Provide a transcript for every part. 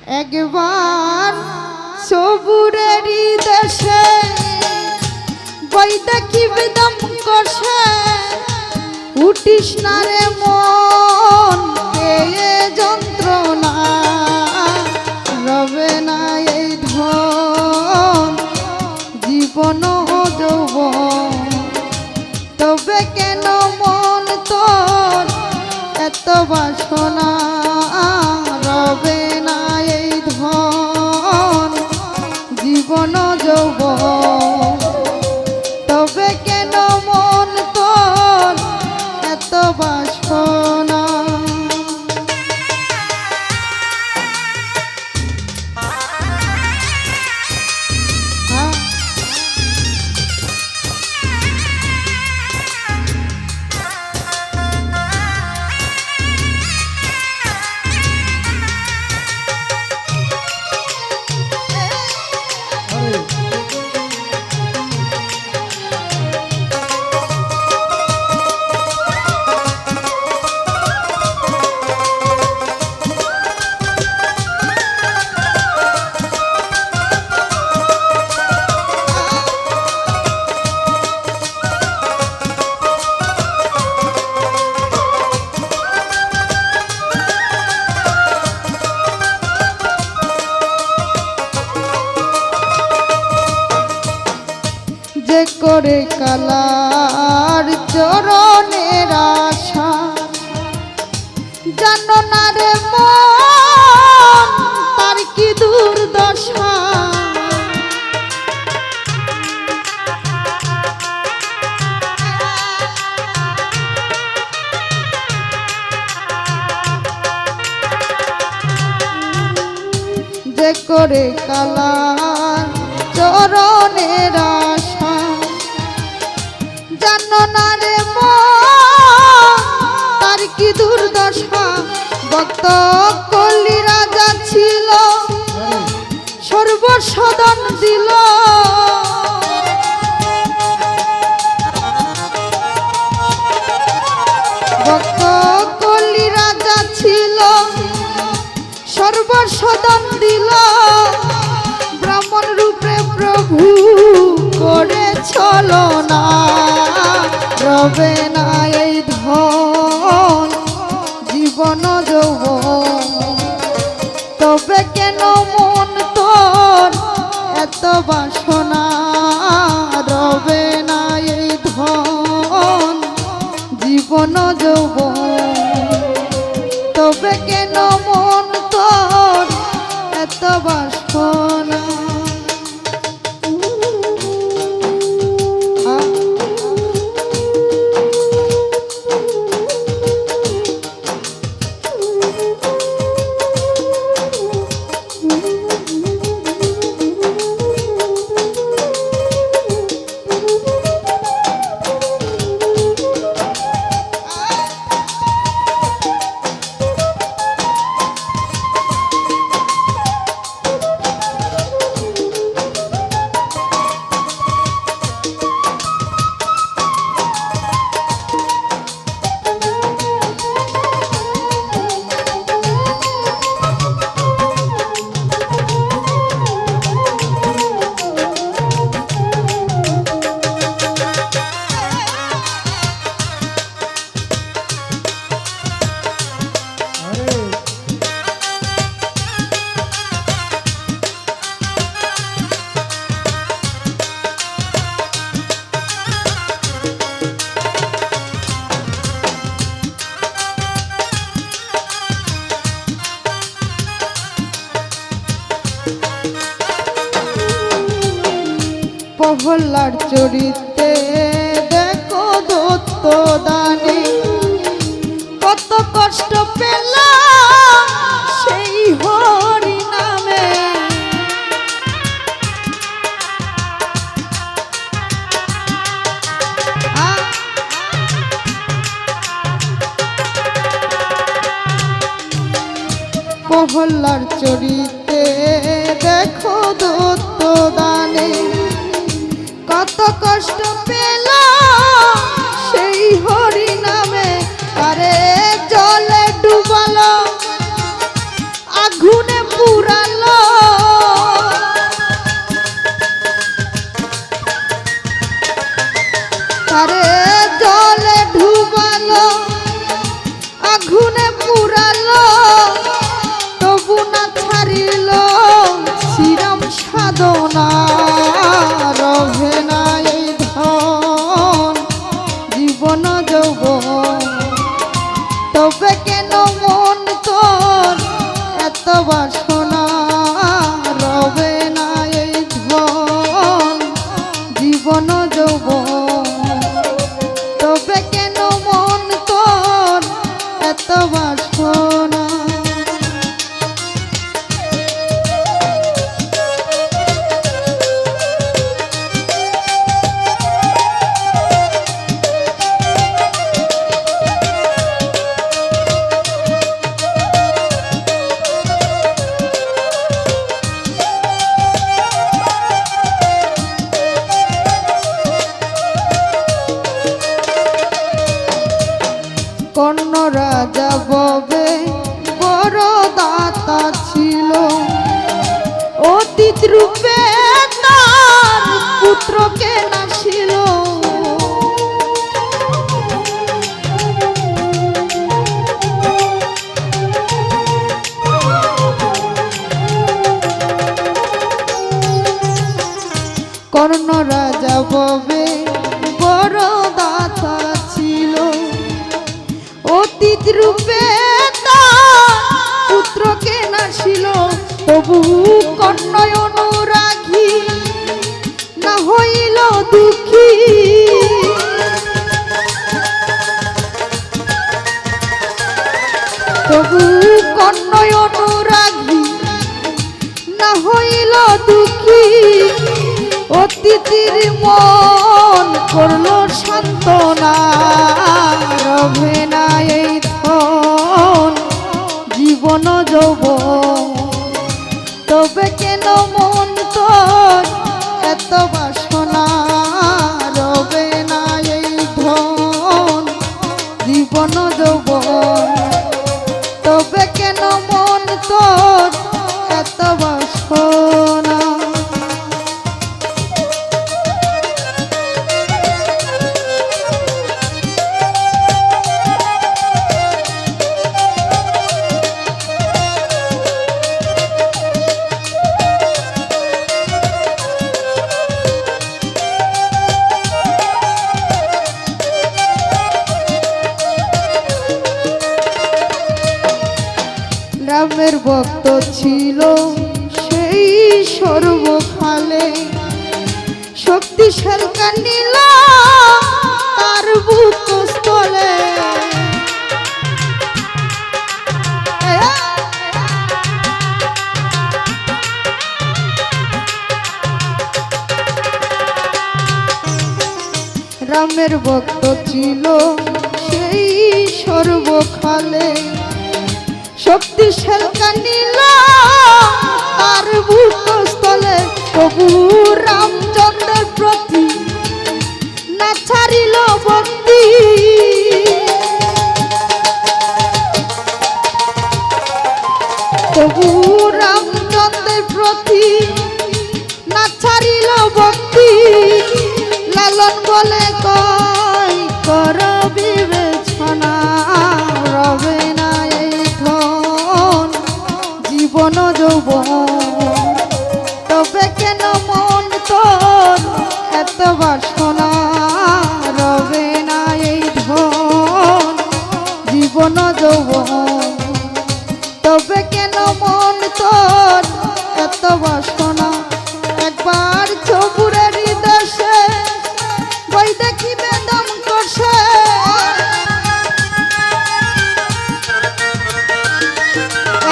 একবার সবুরেরই দেশে বই দেখিবে দম কষে উঠিস না রে মন এ যন্ত্রণা রবে না এই ধন জীবন যৌবন তবে কেন মন তোর এত বাসনা রবে না এই ধন জীবন যৌবন তবে কেন মন তোর এত বাসনা যে করে কালার চরণের আশা জানো না রে মন তার কি দুর্দশা যে করে কালার চরণের আশা জানো না রে মন তার কি দুর্দশা ভক্ত কলি রাজা ছিল সর্বসদন দিল ভক্ত কলি রাজা ছিল সর্বসদন দিল ব্রাহ্মণ রূপে প্রভু করে ছলনা রবে না এই ধন জীবন যৌবন তবে কেন মন তোর এত বাসনা রবে না এই ধন জীবন যৌবন তবে কেন মন তোর এত বাসনা প্রহ্লাদ চরিতে দেখো দত্ত দানে কত কষ্ট পেল সেই হরি নামে প্রহ্লাদ চরিতে দেখো দত্ত দানে কত কষ্ট পেল সেই হরি নামে আরে জলে ডুবালো আগুনে পুরা ছাড়িল শ্রীরাম সাধনা রবে না এই ধন জীবন যৌবন তবে কেন মন তোর এত বাসনা রবে না এই ধন জীবন যৌবন তবে কেন মন তোর এত বাসনা কর্ণ রাজা ববে বড় দাতা ছিল অতীত রূপে তার পুত্রকে নাছিল কর্ণ রাজা ববে বড় দাতা ছিল অতীত রূপে তার পুত্রকে নাছিল তবু কর্ণ অনুরাগী না হইল দুঃখী তবু কর্ণ অনুরাগী না হইল দুঃখী অতিথির মন করল সান্ত্বনা রবে না এই ধন জীবন যৌবন তবে কেন মন তোর এত বাসনা রবে না এই ধন জীবন যৌবন তবে কেন মন তোর এত বাসনা রামের ভক্ত ছিল সেই সর্বকালে শক্তিশাল কান্দিল তার বুকস্থলে রামের ভক্ত ছিল সেই সর্বকালে শক্তিশাল কান্দিল তার বুকস্থলে তবু রামচন্দ্রের প্রতি না ছাড়িল ভক্তি তবু রামচন্দ্রের প্রতি না ছাড়িল ভক্তি লালন বলে কয় কর বিবেচনা রবে না এই ধন জীবন যৌবন তবে কেন মন তোর এত বাসনা রবে না এই ধন জীবন যৌবন তবে কেন মন তোর এত বাসনা একবার চবুরের দেশে বই দেখিবে দম করছে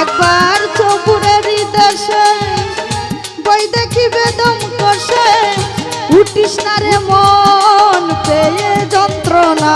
একবার চবুরের দেশে বই দেখিবে দম করছে উঠিস না রে মন পেয়ে যন্ত্রণা